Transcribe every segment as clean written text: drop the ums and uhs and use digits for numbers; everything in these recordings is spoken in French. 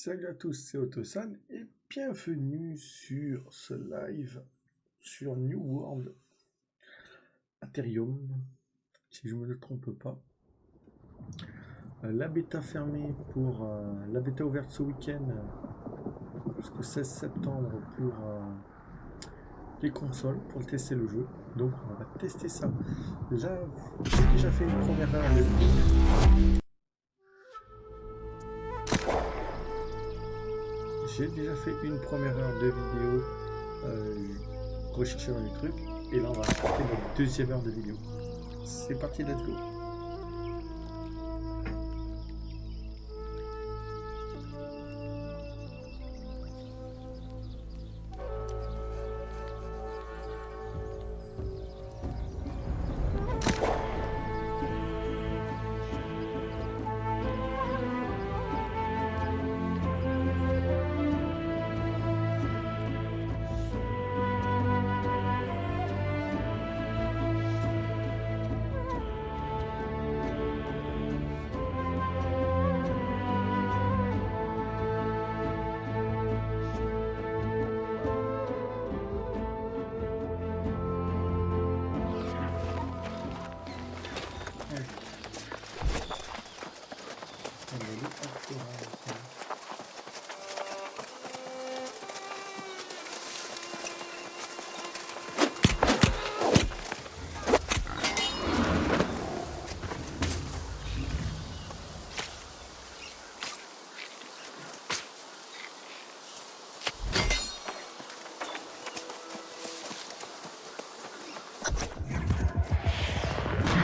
Salut à tous, c'est Otosan et bienvenue sur ce live sur New World Aetherium, si je ne me trompe pas. La bêta fermée pour la bêta ouverte ce week-end jusqu'au 16 septembre pour les consoles pour tester le jeu. Donc on va tester ça. Là, j'ai déjà fait une première heure de vidéo. J'ai déjà fait une première heure de vidéo rechercher dans les trucs et là on va faire notre deuxième heure de vidéo. C'est parti, let's go.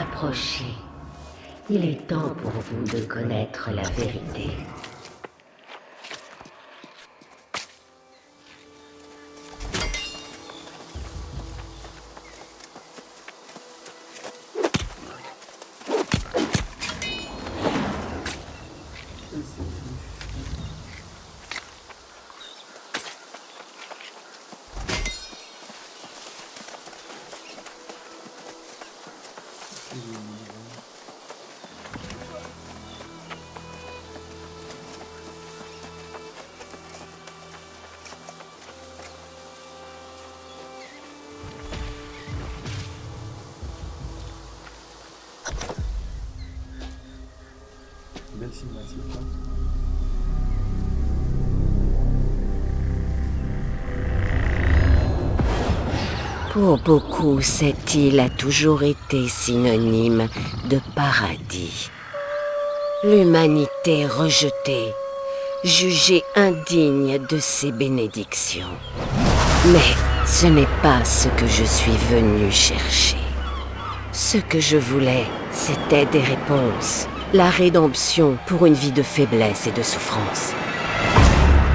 Approchez. Il est temps pour vous de connaître la vérité. Belle cinématique, hein. Pour beaucoup, cette île a toujours été synonyme de paradis. L'humanité rejetée, jugée indigne de ses bénédictions. Mais ce n'est pas ce que je suis venu chercher. Ce que je voulais, c'était des réponses, la rédemption pour une vie de faiblesse et de souffrance.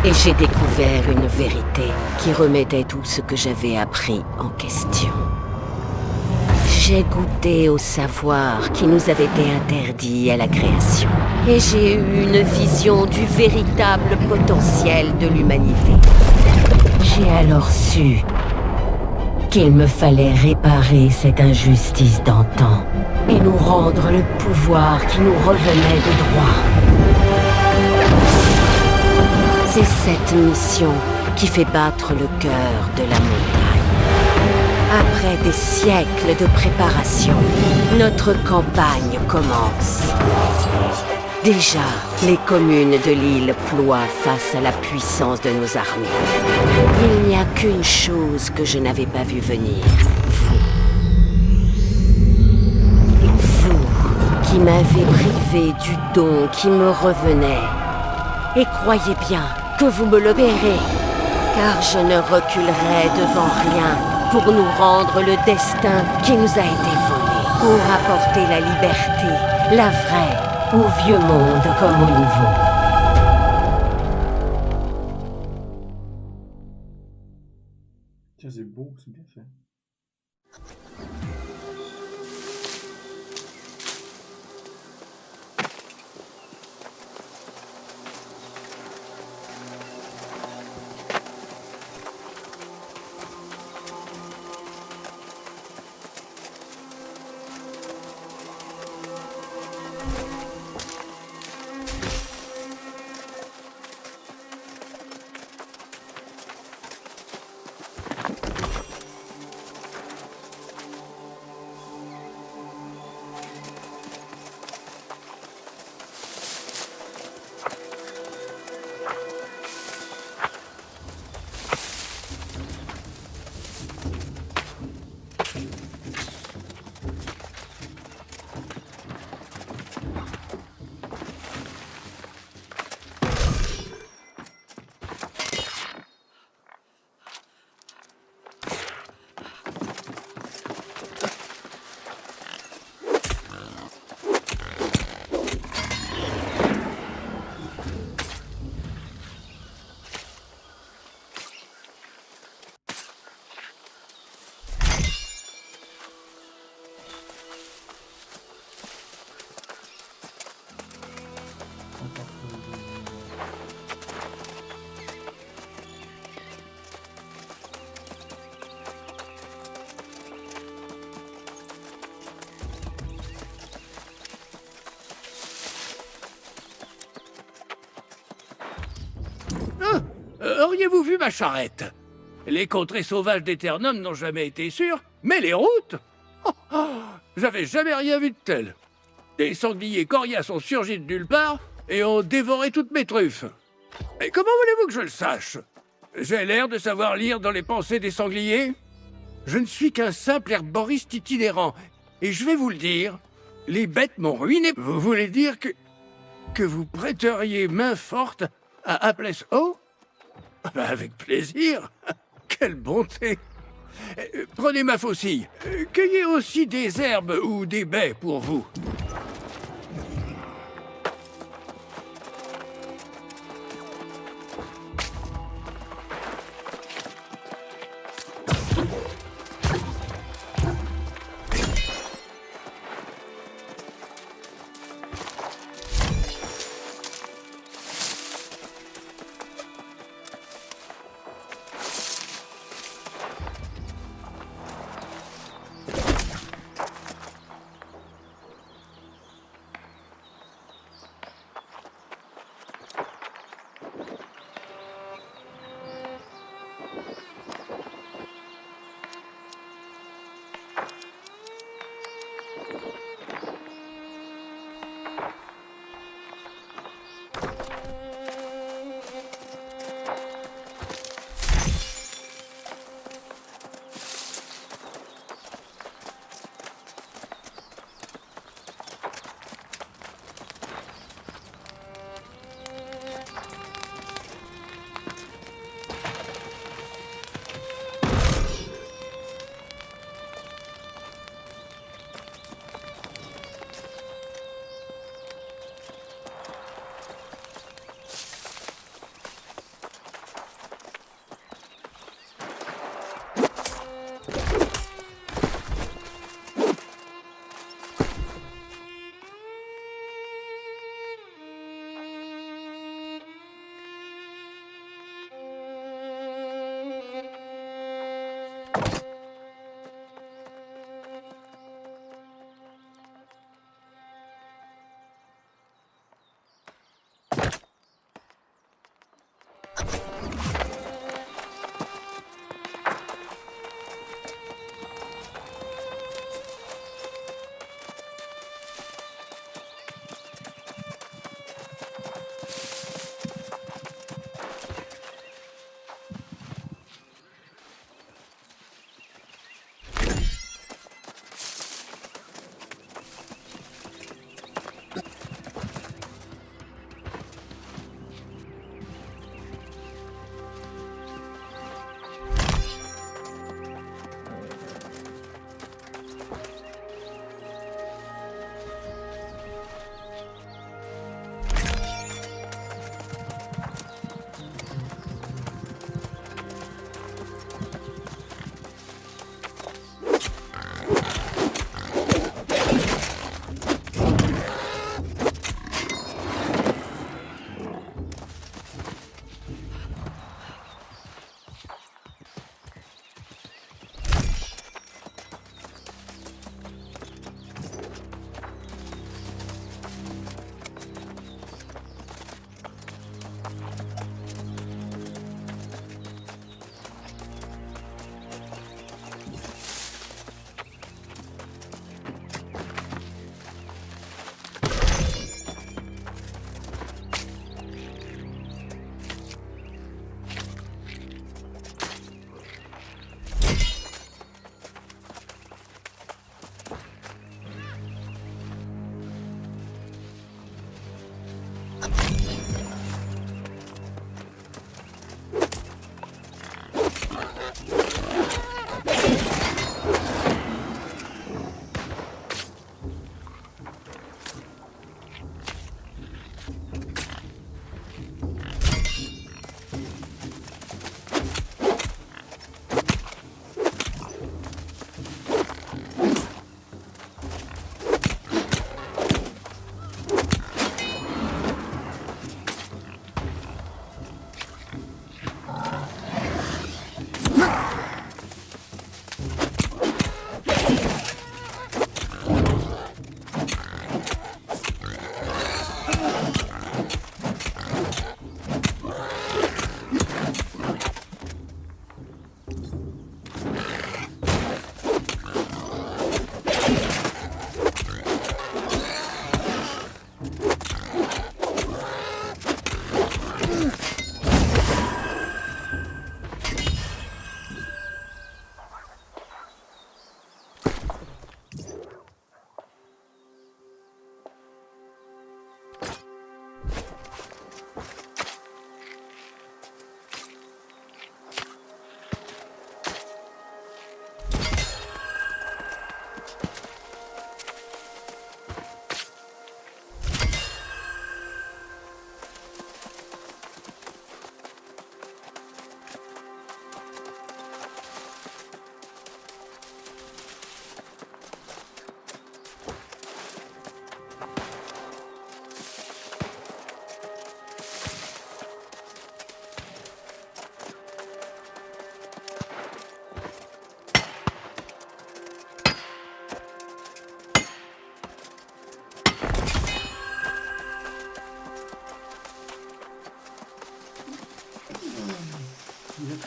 Et j'ai découvert une vérité qui remettait tout ce que j'avais appris en question. J'ai goûté au savoir qui nous avait été interdit à la création. Et j'ai eu une vision du véritable potentiel de l'humanité. J'ai alors su qu'il me fallait réparer cette injustice d'antan et nous rendre le pouvoir qui nous revenait de droit. C'est cette mission qui fait battre le cœur de la montagne. Après des siècles de préparation, notre campagne commence. Déjà, les communes de l'île ploient face à la puissance de nos armées. Il n'y a qu'une chose que je n'avais pas vu venir, vous qui m'avez privé du don qui me revenait. Et croyez bien que vous me le paierez, car je ne reculerai devant rien pour nous rendre le destin qui nous a été volé, pour apporter la liberté, la vraie, au vieux monde comme au nouveau. Tiens, c'est beau, c'est bien fait. Auriez-vous vu ma charrette? Les contrées sauvages d'Eternum n'ont jamais été sûres, mais les routes... Oh, oh, j'avais jamais rien vu de tel. Des sangliers coriaces ont surgi de nulle part et ont dévoré toutes mes truffes. Et comment voulez-vous que je le sache? J'ai l'air de savoir lire dans les pensées des sangliers? Je ne suis qu'un simple herboriste itinérant, et je vais vous le dire, les bêtes m'ont ruiné. Vous voulez dire que vous prêteriez main forte à Appless Haut? Avec plaisir. Quelle bonté. Prenez ma faucille. Cueillez aussi des herbes ou des baies pour vous.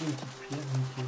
trouve une petite pierre, nickel.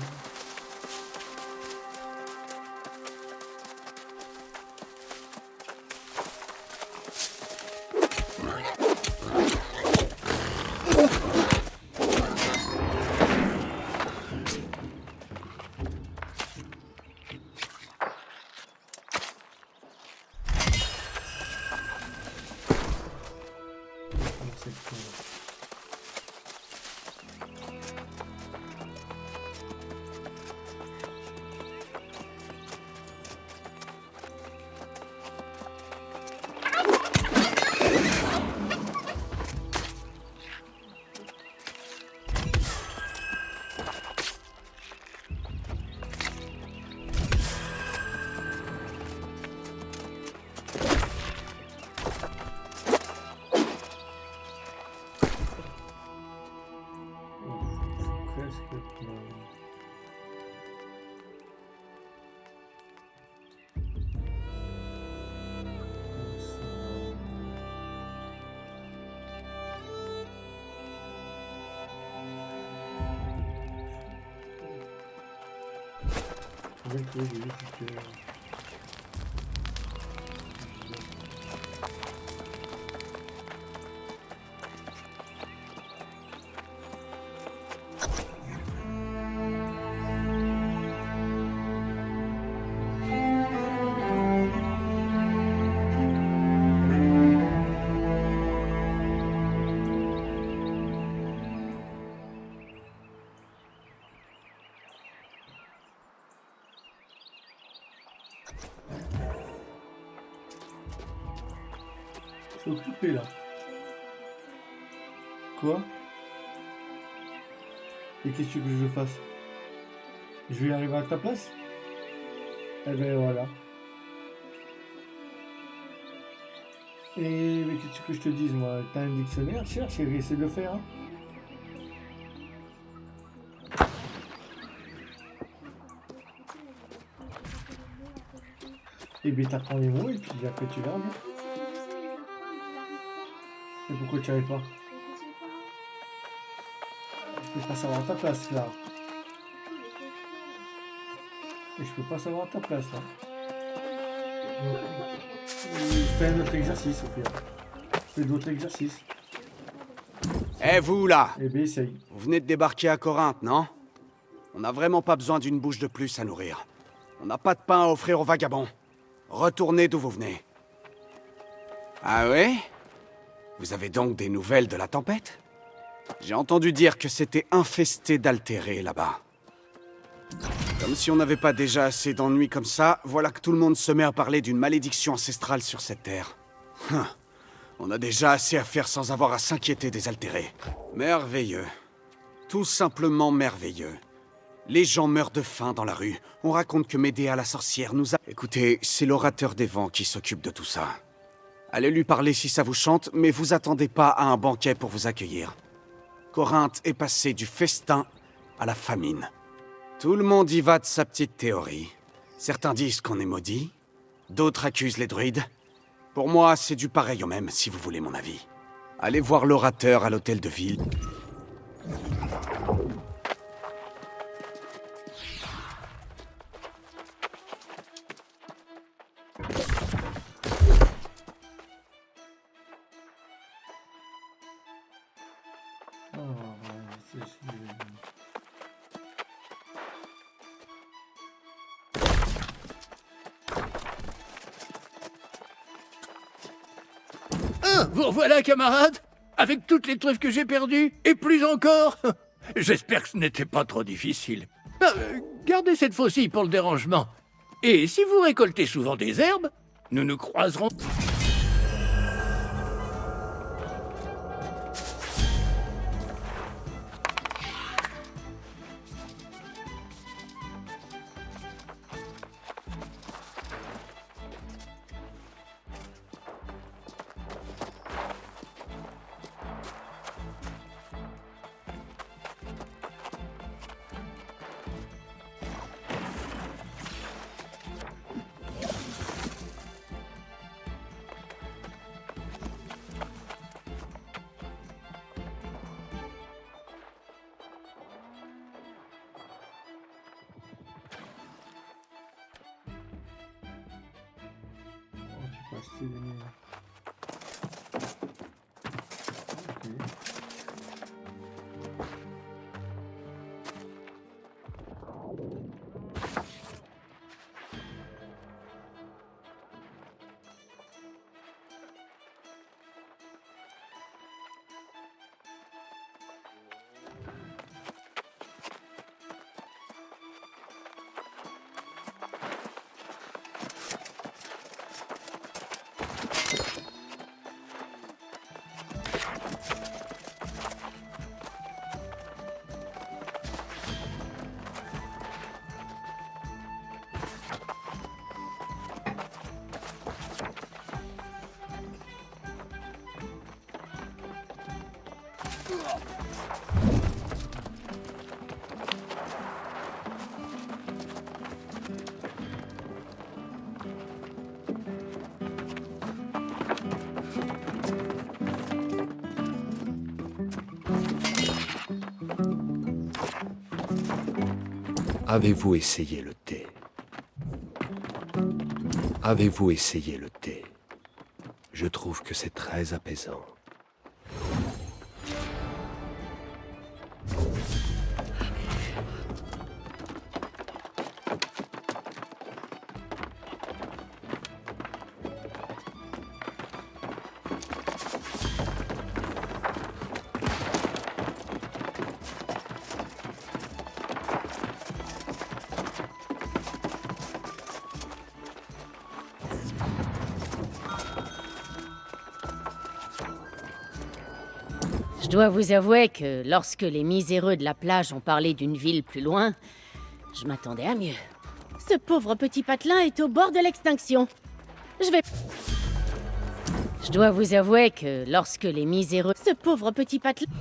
J'ai trouvé des petits Je suis occupé là. Quoi? Et qu'est-ce que tu veux que je fasse? Je vais arriver à ta place? Eh ben voilà. Et mais qu'est-ce que je te dise moi? T'as un dictionnaire? Cherche et essaie de le faire. Hein. Et bien t'apprends les mots et puis après tu verras bien. Et pourquoi tu n'y arrives pas? Je peux pas savoir ta place là. Et je peux pas savoir ta place là. Fais un autre exercice au pire. Fais d'autres exercices. Eh vous là! Eh bien essaye. Vous venez de débarquer à Corinthe, non? On n'a vraiment pas besoin d'une bouche de plus à nourrir. On n'a pas de pain à offrir aux vagabonds. Retournez d'où vous venez. Ah ouais? Vous avez donc des nouvelles de la tempête? J'ai entendu dire que c'était infesté d'altérés là-bas. Comme si on n'avait pas déjà assez d'ennuis comme ça, voilà que tout le monde se met à parler d'une malédiction ancestrale sur cette terre. On a déjà assez à faire sans avoir à s'inquiéter des altérés. Merveilleux. Tout simplement merveilleux. Les gens meurent de faim dans la rue. On raconte que Médéa la sorcière nous a... Écoutez, c'est l'orateur des vents qui s'occupe de tout ça. Allez lui parler si ça vous chante, mais vous attendez pas à un banquet pour vous accueillir. Corinthe est passé du festin à la famine. Tout le monde y va de sa petite théorie. Certains disent qu'on est maudit, d'autres accusent les druides. Pour moi, c'est du pareil au même, si vous voulez mon avis. Allez voir l'orateur à l'hôtel de ville. Vous revoilà, camarade? Avec toutes les truffes que j'ai perdues, et plus encore. J'espère que ce n'était pas trop difficile. Gardez cette faucille pour le dérangement. Et si vous récoltez souvent des herbes, nous nous croiserons... stylé. Ok. Avez-vous essayé le thé? Avez-vous essayé le thé? Je trouve que c'est très apaisant. Je dois vous avouer que lorsque les miséreux de la plage ont parlé d'une ville plus loin, je m'attendais à mieux. Ce pauvre petit patelin est au bord de l'extinction. Je dois vous avouer que lorsque les miséreux... Ce pauvre petit patelin...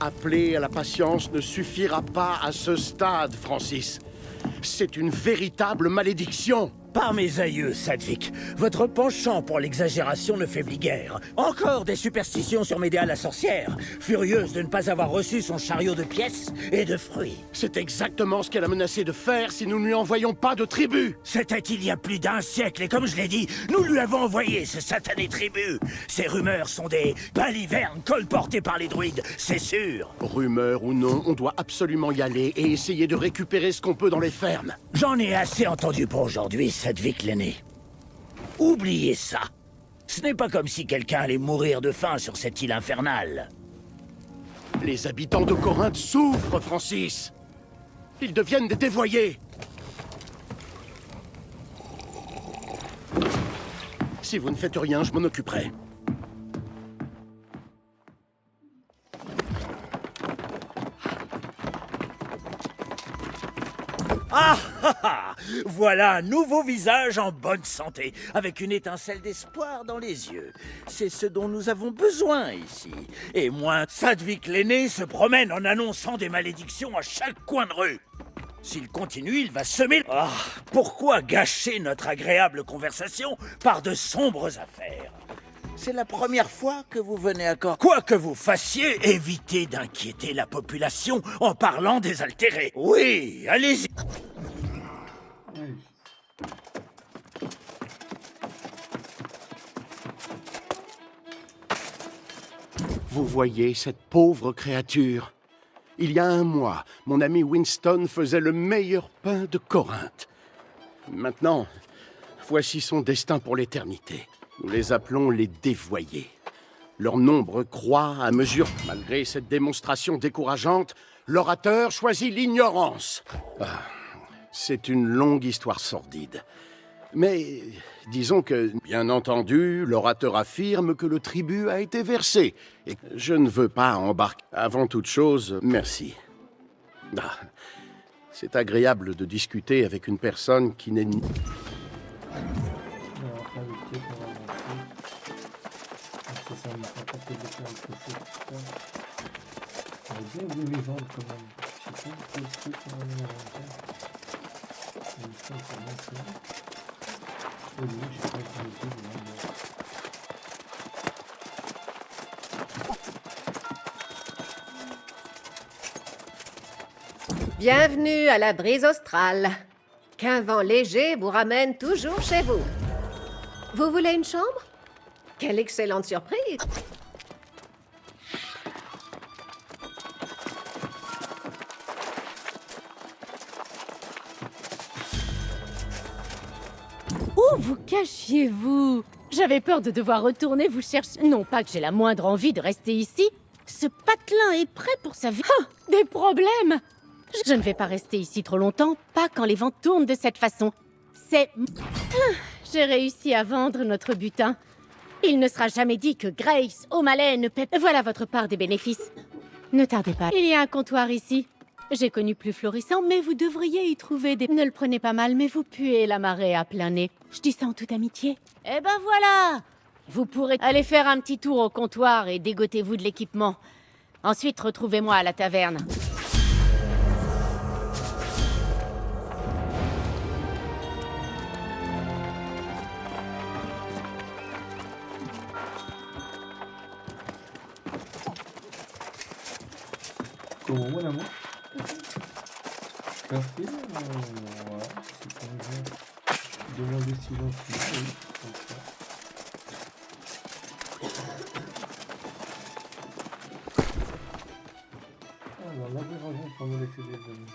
Appeler à la patience ne suffira pas à ce stade, Francis. C'est une véritable malédiction. Par mes aïeux, Sadvik, votre penchant pour l'exagération ne faiblit guère. Encore des superstitions sur Médéa la sorcière, furieuse de ne pas avoir reçu son chariot de pièces et de fruits. C'est exactement ce qu'elle a menacé de faire si nous ne lui envoyions pas de tribut. C'était il y a plus d'un siècle, et comme je l'ai dit, nous lui avons envoyé ce satané tribut. Ces rumeurs sont des balivernes colportées par les druides, c'est sûr. Rumeur ou non, on doit absolument y aller et essayer de récupérer ce qu'on peut dans les fermes. J'en ai assez entendu pour aujourd'hui, Sadvik l'aîné. Oubliez ça. Ce n'est pas comme si quelqu'un allait mourir de faim sur cette île infernale. Les habitants de Corinthe souffrent, Francis. Ils deviennent des dévoyés. Si vous ne faites rien, je m'en occuperai. Ah, ah, ah! Voilà un nouveau visage en bonne santé, avec une étincelle d'espoir dans les yeux. C'est ce dont nous avons besoin ici. Et moi, Sadvik l'aîné se promène en annonçant des malédictions à chaque coin de rue. S'il continue, il va semer... Ah, pourquoi gâcher notre agréable conversation par de sombres affaires? C'est la première fois que vous venez à Corinthe. Quoi que vous fassiez, évitez d'inquiéter la population en parlant des altérés. Oui, allez-y. Oui. Vous voyez cette pauvre créature? Il y a un mois, mon ami Winston faisait le meilleur pain de Corinthe. Maintenant, voici son destin pour l'éternité. Nous les appelons les dévoyés. Leur nombre croît à mesure... Malgré cette démonstration décourageante, l'orateur choisit l'ignorance. Ah, c'est une longue histoire sordide. Mais disons que, bien entendu, l'orateur affirme que le tribut a été versé. Et je ne veux pas embarquer. Avant toute chose, merci. Ah, c'est agréable de discuter avec une personne qui n'est ni... Alors, invité pour avancer. Donc, ça ne m'a pas fait de faire quelque chose. J'aurais bien voulu les vendre quand même. Je sais pas quel truc on a mis à l'inventaire. Mais ça, c'est bien ça. Oui, j'ai pas noté de vendre. Bienvenue à la brise australe. Qu'un vent léger vous ramène toujours chez vous. Vous voulez une chambre? Quelle excellente surprise! Où vous cachiez-vous? J'avais peur de devoir retourner vous chercher. Non pas que j'ai la moindre envie de rester ici. Ce patelin est prêt pour sa vie. Ah, des problèmes! Je ne vais pas rester ici trop longtemps, pas quand les vents tournent de cette façon. C'est... Ah, j'ai réussi à vendre notre butin. Il ne sera jamais dit que Grace O'Malley ne paie... Voilà votre part des bénéfices. Ne tardez pas. Il y a un comptoir ici. J'ai connu plus florissant, mais vous devriez y trouver des... Ne le prenez pas mal, mais vous puez la marée à plein nez. Je dis ça en toute amitié. Eh ben voilà! Vous pourrez aller faire un petit tour au comptoir et dégotez-vous de l'équipement. Ensuite, retrouvez-moi à la taverne. Comment moi l'amour? Café, voilà, c'est comme je demandais si j'en suis, oui, comme ça. Alors, l'aberration pour nous laisser des amis.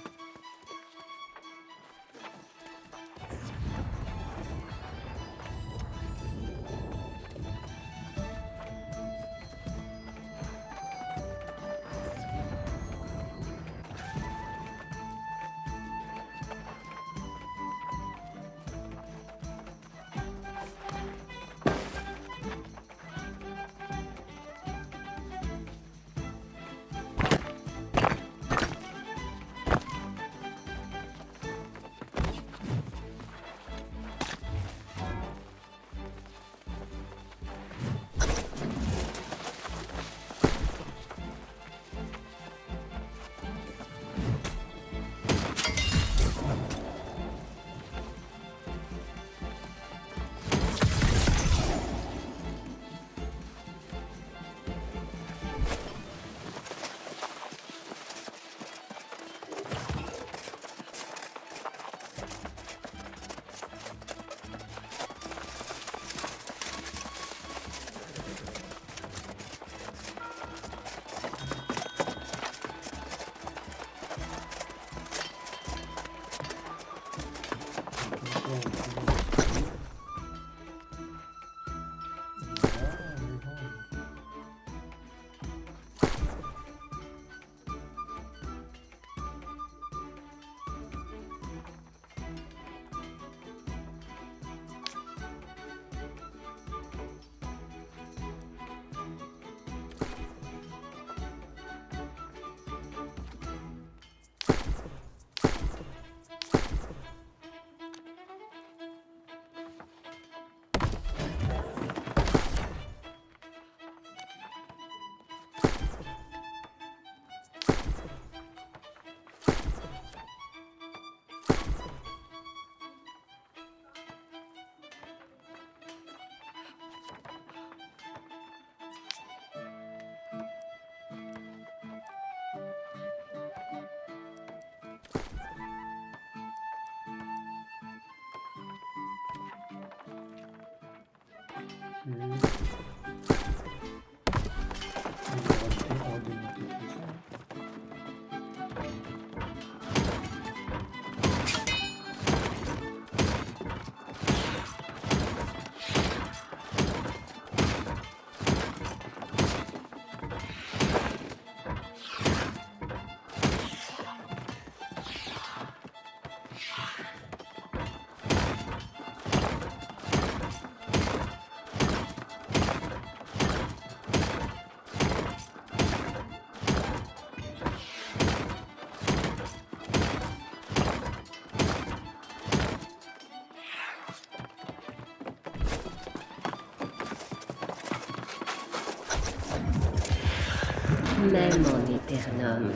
Même en Éternum,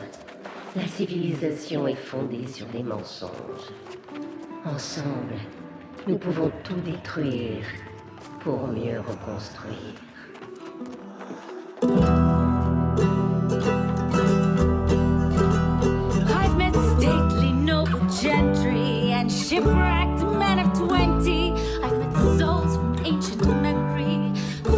la civilisation est fondée sur des mensonges. Ensemble, nous pouvons tout détruire pour mieux reconstruire. I've met stately noble gentry and shipwrecked men of 20. I've met souls from ancient memory,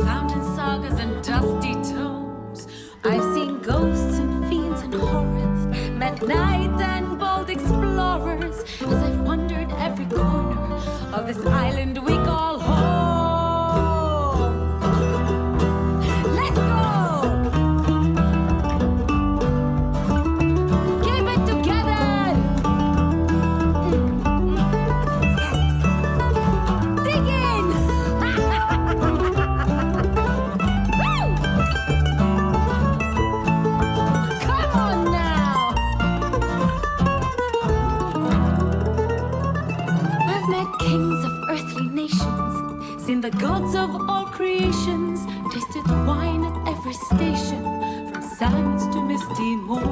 found in sagas and dusty tomes. I've seen ghosts and fiends and horrors, met knights and bold explorers, as I've wandered every corner of this island we call home. Let's go! Keep it together! Dig in! Woo! Come on now! I've met kings of earthly nations, seen the gods of all creations, tasted wine at every station, from sands to misty moors.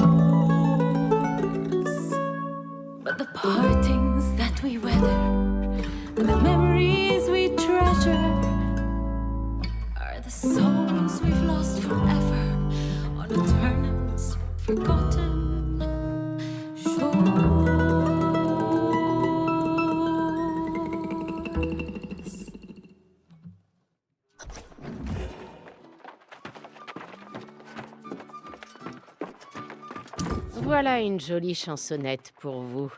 But the partings that we weather, and the memories we treasure, are the souls we've lost forever on Eternum's forgotten shores. Voilà une jolie chansonnette pour vous.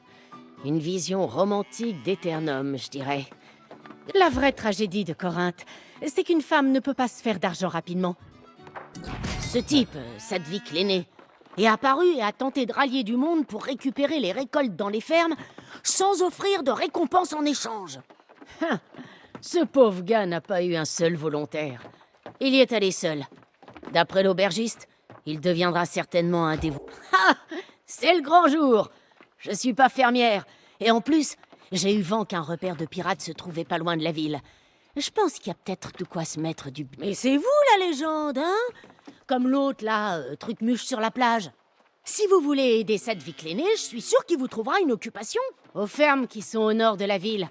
Une vision romantique d'Éternum, je dirais. La vraie tragédie de Corinthe, c'est qu'une femme ne peut pas se faire d'argent rapidement. Ce type, Sadvik l'aîné, est apparu et a tenté de rallier du monde pour récupérer les récoltes dans les fermes sans offrir de récompense en échange. Ce pauvre gars n'a pas eu un seul volontaire. Il y est allé seul. D'après l'aubergiste, il deviendra certainement un dévot. Ah! C'est le grand jour! Je suis pas fermière, et en plus, j'ai eu vent qu'un repère de pirates se trouvait pas loin de la ville. Je pense qu'il y a peut-être de quoi se mettre du... Mais c'est vous la légende, hein? Comme l'autre là, truc-muche sur la plage. Si vous voulez aider Sadvik l'aîné, je suis sûre qu'il vous trouvera une occupation. Aux fermes qui sont au nord de la ville.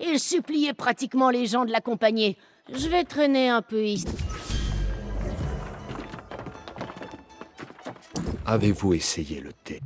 Il suppliait pratiquement les gens de l'accompagner. Je vais traîner un peu ici. Avez-vous essayé le thé?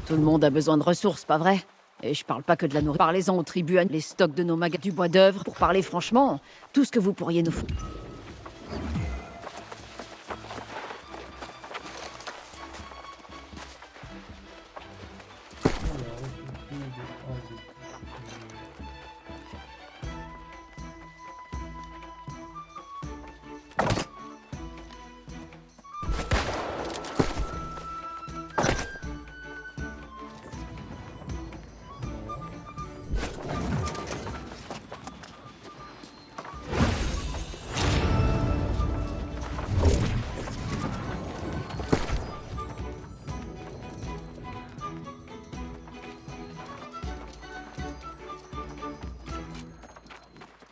Tout le monde a besoin de ressources, pas vrai? Et je parle pas que de la nourriture. Parlez-en aux tribus, les stocks de nos magasins, du bois d'œuvre. Pour parler franchement, tout ce que vous pourriez nous fournir.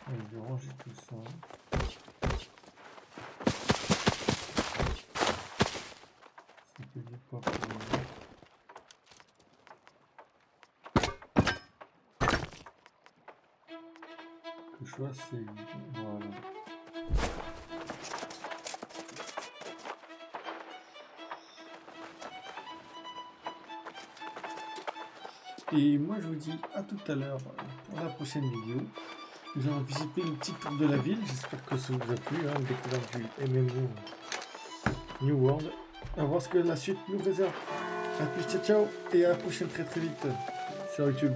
Je vais ranger tout ça. Ça peut dire quoi pour moi. Que je sois assez... Voilà. Et moi je vous dis à tout à l'heure pour la prochaine vidéo. Nous allons visiter le petit tour de la ville. J'espère que ça vous a plu, hein, découverte du MMO New World. On va voir ce que la suite nous réserve. A plus, ciao ciao, et à la prochaine très très vite sur YouTube.